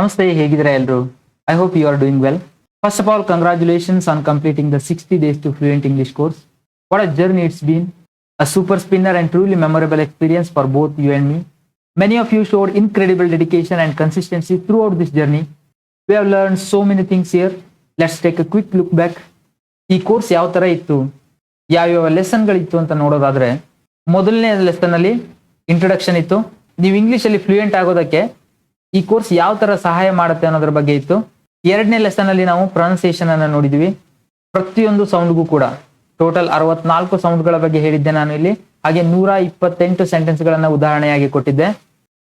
ನಮಸ್ತೆ, ಹೇಗಿದ್ದೀರಾ ಎಲ್ಲರೂ? I hope you are doing well. First of all, congratulations on completing the 60 days to fluent English course. What a journey it's been. A super spinner and truly memorable experience for both you and me. Many of you showed incredible dedication and consistency throughout this journey. We have learned so many things here. Let's take a quick look back. ಈ course ಯಾವ ತರ ಇತ್ತು, ಯಾವ್ಯಾವ ಲೆಸನ್ಗಳಿತ್ತು ಅಂತ ನೋಡೋದಾದ್ರೆ, ಮೊದಲನೇ lesson ಅಲ್ಲಿ introduction ಇತ್ತು. ನೀವು ಇಂಗ್ಲಿಷ್ ಅಲ್ಲಿ ಫ್ಲೂಯೆಂಟ್ ಆಗೋದಕ್ಕೆ ಈ ಕೋರ್ಸ್ ಯಾವ ತರ ಸಹಾಯ ಮಾಡುತ್ತೆ ಅನ್ನೋದ್ರ ಬಗ್ಗೆ ಇತ್ತು. ಎರಡನೇ ಲೆಸನ್ ಅಲ್ಲಿ ನಾವು ಪ್ರೊನೌನ್ಸಿಯೇಷನ್ ಅನ್ನ ನೋಡಿದ್ವಿ. ಪ್ರತಿಯೊಂದು ಸೌಂಡ್ಗೂ ಕೂಡ ಟೋಟಲ್ 64 ಸೌಂಡ್ಗಳ ಬಗ್ಗೆ ಹೇಳಿದ್ದೆ ನಾನು ಇಲ್ಲಿ. ಹಾಗೆ 128 ಸೆಂಟೆನ್ಸ್ ಗಳನ್ನ ಉದಾಹರಣೆಯಾಗಿ ಕೊಟ್ಟಿದ್ದೆ.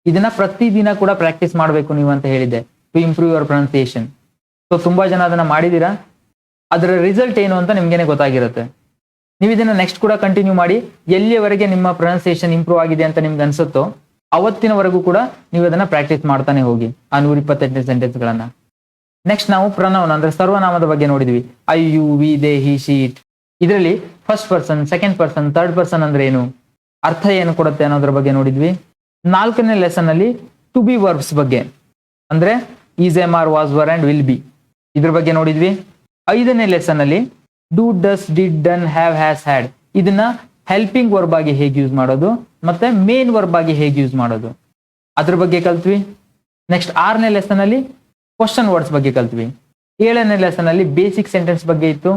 ಇದನ್ನ ಪ್ರತಿದಿನ ಕೂಡ ಪ್ರಾಕ್ಟೀಸ್ ಮಾಡಬೇಕು ನೀವು ಅಂತ ಹೇಳಿದ್ದೆ, to improve your pronunciation. So ತುಂಬಾ ಜನ ಅದನ್ನ ಮಾಡಿದೀರಾ. ಅದರ ರಿಸಲ್ಟ್ ಏನು ಅಂತ ನಿಮ್ಗೇನೆ ಗೊತ್ತಾಗಿರುತ್ತೆ. ನೀವು ಇದನ್ನ ನೆಕ್ಸ್ಟ್ ಕೂಡ ಕಂಟಿನ್ಯೂ ಮಾಡಿ. ಎಲ್ಲಿಯವರೆಗೆ ನಿಮ್ಮ ಪ್ರೊನೌನ್ಸಿಯೇಷನ್ ಇಂಪ್ರೂವ್ ಆಗಿದೆ ಅಂತ ನಿಮ್ಗೆ ಅನ್ಸುತ್ತೋ ಅವತ್ತಿನವರೆಗೂ ಕೂಡ ನೀವು ಅದನ್ನ ಪ್ರಾಕ್ಟೀಸ್ ಮಾಡ್ತಾನೆ ಹೋಗಿ, ಆ 128 ಸೆಂಟೆನ್ಸ್ ಗಳನ್ನ. ನೆಕ್ಸ್ಟ್ ನಾವು ಪ್ರನೌನ್ ಅಂದ್ರೆ ಸರ್ವನಾಮದ ಬಗ್ಗೆ ನೋಡಿದ್ವಿ. I, you, we, they, he, she, it. ಇದರಲ್ಲಿ first person, second person, third person ಅಂದ್ರೆ ಏನು, ಅರ್ಥ ಏನು ಕೊಡುತ್ತೆ ಅನ್ನೋದ್ರ ಬಗ್ಗೆ ನೋಡಿದ್ವಿ. 4ನೇ ಲೆಸನ್ ಅಲ್ಲಿ ಟು ಬಿ ವರ್ಬ್ಸ್ ಬಗ್ಗೆ ಅಂದ್ರೆ is, am, are, was, were and will be, ಇದ್ರ ಬಗ್ಗೆ ನೋಡಿದ್ವಿ. 5ನೇ ಲೆಸನ್ ಅಲ್ಲಿ do, does, did, done, have, has, had, ಇದನ್ನ ಹೆಲ್ಪಿಂಗ್ ವರ್ಬ್ ಆಗಿ ಹೇಗೆ ಯೂಸ್ ಮಾಡೋದು ಮತ್ತೆ ಮೇನ್ ವರ್ಬ್ ಆಗಿ ಹೇಗೆ ಯೂಸ್ ಮಾಡೋದು ಅದ್ರ ಬಗ್ಗೆ ಕಲ್ತ್ವಿ. ನೆಕ್ಸ್ಟ್ 6ನೇ ಲೆಸನ್ ಅಲ್ಲಿ ಕ್ವಶನ್ ವರ್ಡ್ಸ್ ಬಗ್ಗೆ ಕಲ್ತ್ವಿ. 7ನೇ ಲೆಸನ್ ಅಲ್ಲಿ ಬೇಸಿಕ್ ಸೆಂಟೆನ್ಸ್ ಬಗ್ಗೆ ಇತ್ತು.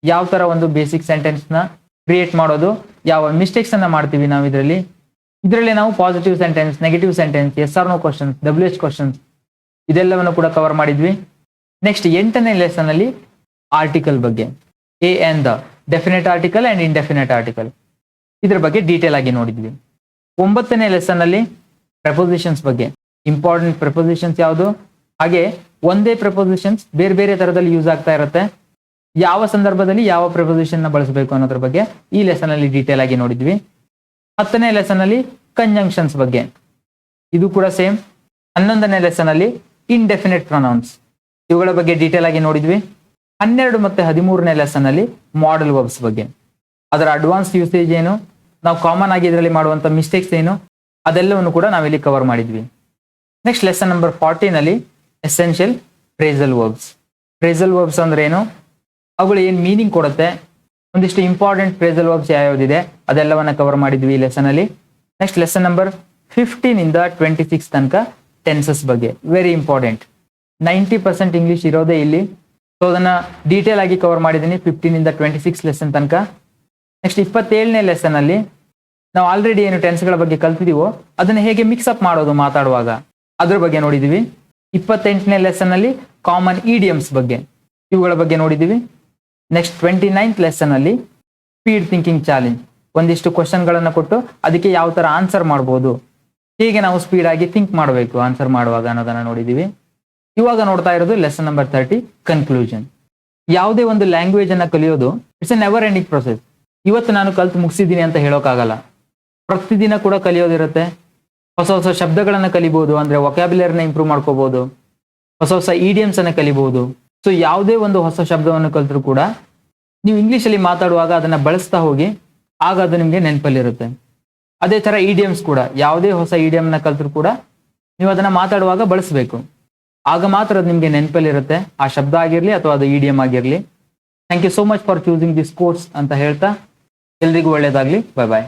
ಯಾವ ತರ ಒಂದು ಬೇಸಿಕ್ ಸೆಂಟೆನ್ಸ್ ನ ಕ್ರಿಯೇಟ್ ಮಾಡೋದು, ಯಾವ ಮಿಸ್ಟೇಕ್ಸ್ ಅನ್ನ ಮಾಡ್ತೀವಿ ನಾವು ಇದರಲ್ಲಿ ನಾವು positive sentence, negative sentence, yes or no questions, WH questions, ಇದೆಲ್ಲವನ್ನು ಕೂಡ ಕವರ್ ಮಾಡಿದ್ವಿ. ನೆಕ್ಸ್ಟ್ 8ನೇ ಲೆಸನ್ ಅಲ್ಲಿ ಆರ್ಟಿಕಲ್ ಬಗ್ಗೆ, a and the, definite article and indefinite article, ಇದ್ರ ಬಗ್ಗೆ ಡೀಟೇಲ್ ಆಗಿ ನೋಡಿದ್ವಿ. 9ನೇ ಲೆಸನ್ ಅಲ್ಲಿ ಪ್ರಪೋಸಿಷನ್ಸ್ ಬಗ್ಗೆ, ಇಂಪಾರ್ಟೆಂಟ್ ಪ್ರಪೋಸಿಷನ್ಸ್ ಯಾವುದು, ಹಾಗೆ ಒಂದೇ ಪ್ರಪೋಸಿಷನ್ಸ್ ಬೇರೆ ಬೇರೆ ತರದಲ್ಲಿ ಯೂಸ್ ಆಗ್ತಾ ಇರುತ್ತೆ, ಯಾವ ಸಂದರ್ಭದಲ್ಲಿ ಯಾವ ಪ್ರಪೋಸಿಷನ್ ನ ಬಳಸಬೇಕು ಅನ್ನೋದ್ರ ಬಗ್ಗೆ ಈ ಲೆಸನ್ ಅಲ್ಲಿ ಡೀಟೇಲ್ ಆಗಿ ನೋಡಿದ್ವಿ. 10ನೇ ಲೆಸನ್ ಅಲ್ಲಿ ಕಂಜಂಕ್ಷನ್ಸ್ ಬಗ್ಗೆ, ಇದು ಕೂಡ ಸೇಮ್. 11ನೇ ಲೆಸನ್ ಅಲ್ಲಿ ಇಂಡೆಫಿನೆಟ್ ಪ್ರೊನೌನ್ಸ್, ಇವುಗಳ ಬಗ್ಗೆ ಡೀಟೇಲ್ ಆಗಿ ನೋಡಿದ್ವಿ. 12 ಮತ್ತೆ 13ನೇ ಲೆಸನ್ ಅಲ್ಲಿ ಮಾಡೆಲ್ ವರ್ಬ್ಸ್ ಬಗ್ಗೆ, ಅದರ ಅಡ್ವಾನ್ಸ್ ಯೂಸೇಜ್ ಏನು, ನಾವು ಕಾಮನ್ ಆಗಿ ಇದರಲ್ಲಿ ಮಾಡುವಂತ ಮಿಸ್ಟೇಕ್ಸ್ ಏನು, ಅದೆಲ್ಲವನ್ನು ಕೂಡ ನಾವಿಲ್ಲಿ ಕವರ್ ಮಾಡಿದ್ವಿ. ನೆಕ್ಸ್ಟ್ ಲೆಸನ್ ನಂಬರ್ 14 ಅಲ್ಲಿ essential phrasal verbs. Phrasal verbs ಅಂದ್ರೆ ಏನು, ಅವುಗಳು ಏನ್ ಮೀನಿಂಗ್ ಕೊಡುತ್ತೆ, ಒಂದಿಷ್ಟು ಇಂಪಾರ್ಟೆಂಟ್ ಫ್ರೇಸಲ್ ವರ್ಬ್ಸ್ ಯಾವ್ಯಾವ್ದಿದೆ ಅದೆಲ್ಲವನ್ನ ಕವರ್ ಮಾಡಿದ್ವಿ ಈ ಲೆಸನ್ ಅಲ್ಲಿ. ನೆಕ್ಸ್ಟ್ ಲೆಸನ್ ನಂಬರ್ 15 ಇಂದ 26 ತನಕ ಟೆನ್ಸಸ್ ಬಗ್ಗೆ, ವೆರಿ ಇಂಪಾರ್ಟೆಂಟ್. 90% ಇಂಗ್ಲಿಷ್ ಇರೋದೇ ಇಲ್ಲಿ. ಸೊ ಅದನ್ನ ಡೀಟೇಲ್ ಆಗಿ ಕವರ್ ಮಾಡಿದ್ದೀನಿ 15 ಇಂದ 26 ಲೆಸನ್ ತನಕ. ನೆಕ್ಸ್ಟ್ 27ನೇ ಲೆಸನ್ ಅಲ್ಲಿ ನಾವು ಆಲ್ರೆಡಿ ಏನು ಟೆನ್ಸ್ಗಳ ಬಗ್ಗೆ ಕಲ್ತಿದೀವೋ ಅದನ್ನ ಹೇಗೆ ಮಿಕ್ಸ್ ಅಪ್ ಮಾಡೋದು ಮಾತಾಡುವಾಗ ಅದ್ರ ಬಗ್ಗೆ ನೋಡಿದೀವಿ. 28ನೇ ಲೆಸನ್ ಅಲ್ಲಿ ಕಾಮನ್ ಇಡಿಯಮ್ಸ್ ಬಗ್ಗೆ, ಇವುಗಳ ಬಗ್ಗೆ ನೋಡಿದೀವಿ. ನೆಕ್ಸ್ಟ್ 29th ಲೆಸನ್ ಅಲ್ಲಿ ಸ್ಪೀಡ್ ಥಿಂಕಿಂಗ್ ಚಾಲೆಂಜ್, ಒಂದಿಷ್ಟು ಕ್ವಶನ್ ಗಳನ್ನ ಕೊಟ್ಟು ಅದಕ್ಕೆ ಯಾವ ತರ ಆನ್ಸರ್ ಮಾಡ್ಬೋದು, ಹೇಗೆ ನಾವು ಸ್ಪೀಡ್ ಆಗಿ ಥಿಂಕ್ ಮಾಡಬೇಕು ಆನ್ಸರ್ ಮಾಡುವಾಗ ಅನ್ನೋದನ್ನ ನೋಡಿದೀವಿ. ಇವಾಗ ನೋಡ್ತಾ ಇರೋದು ಲೆಸನ್ ನಂಬರ್ 30 ಕನ್ಕ್ಲೂಷನ್. ಯಾವುದೇ ಒಂದು ಲ್ಯಾಂಗ್ವೇಜ್ ಅನ್ನ ಕಲಿಯೋದು it's A never ending process. ಇವತ್ತು ನಾನು ಕಲ್ತು ಮುಗಿಸಿದ್ದೀನಿ ಅಂತ ಹೇಳೋಕ್ಕಾಗಲ್ಲ. ಪ್ರತಿದಿನ ಕೂಡ ಕಲಿಯೋದಿರುತ್ತೆ. ಹೊಸ ಹೊಸ ಶಬ್ದಗಳನ್ನ ಕಲಿಬಹುದು, ಅಂದ್ರೆ ವೊಕ್ಯಾಬ್ಯುಲರಿನ ಇಂಪ್ರೂವ್ ಮಾಡ್ಕೋಬಹುದು, ಹೊಸ ಹೊಸ ಇಡಿಯಮ್ಸ್ ಅನ್ನ ಕಲಿಬಹುದು. ಸೊ ಯಾವುದೇ ಒಂದು ಹೊಸ ಶಬ್ದವನ್ನು ಕಲಿತರೂ ಕೂಡ ನೀವು ಇಂಗ್ಲಿಷ್ ಅಲ್ಲಿ ಮಾತಾಡುವಾಗ ಅದನ್ನ ಬಳಸ್ತಾ ಹೋಗಿ, ಆಗ ಅದು ನಿಮ್ಗೆ ನೆನಪಲ್ಲಿರುತ್ತೆ. ಅದೇ ತರ ಇಡಿಯಮ್ಸ್ ಕೂಡ, ಯಾವುದೇ ಹೊಸ ಇಡಿಯಮ್ ನ ಕಲಿತರೂ ಕೂಡ ನೀವು ಅದನ್ನ ಮಾತಾಡುವಾಗ ಬಳಸಬೇಕು, ಆಗ ಮಾತ್ರ ಅದು ನಿಮ್ಗೆ ನೆನಪಲ್ಲಿರುತ್ತೆ, ಆ ಶಬ್ದ ಆಗಿರ್ಲಿ ಅಥವಾ ಅದು ಇಡಿಯಮ್ ಆಗಿರ್ಲಿ. Thank you so much for choosing this course ಅಂತ ಹೇಳ್ತಾ ಎಲ್ರಿಗೂ ಒಳ್ಳೇದಾಗ್ಲಿ. ಬಾಯ್ ಬಾಯ್.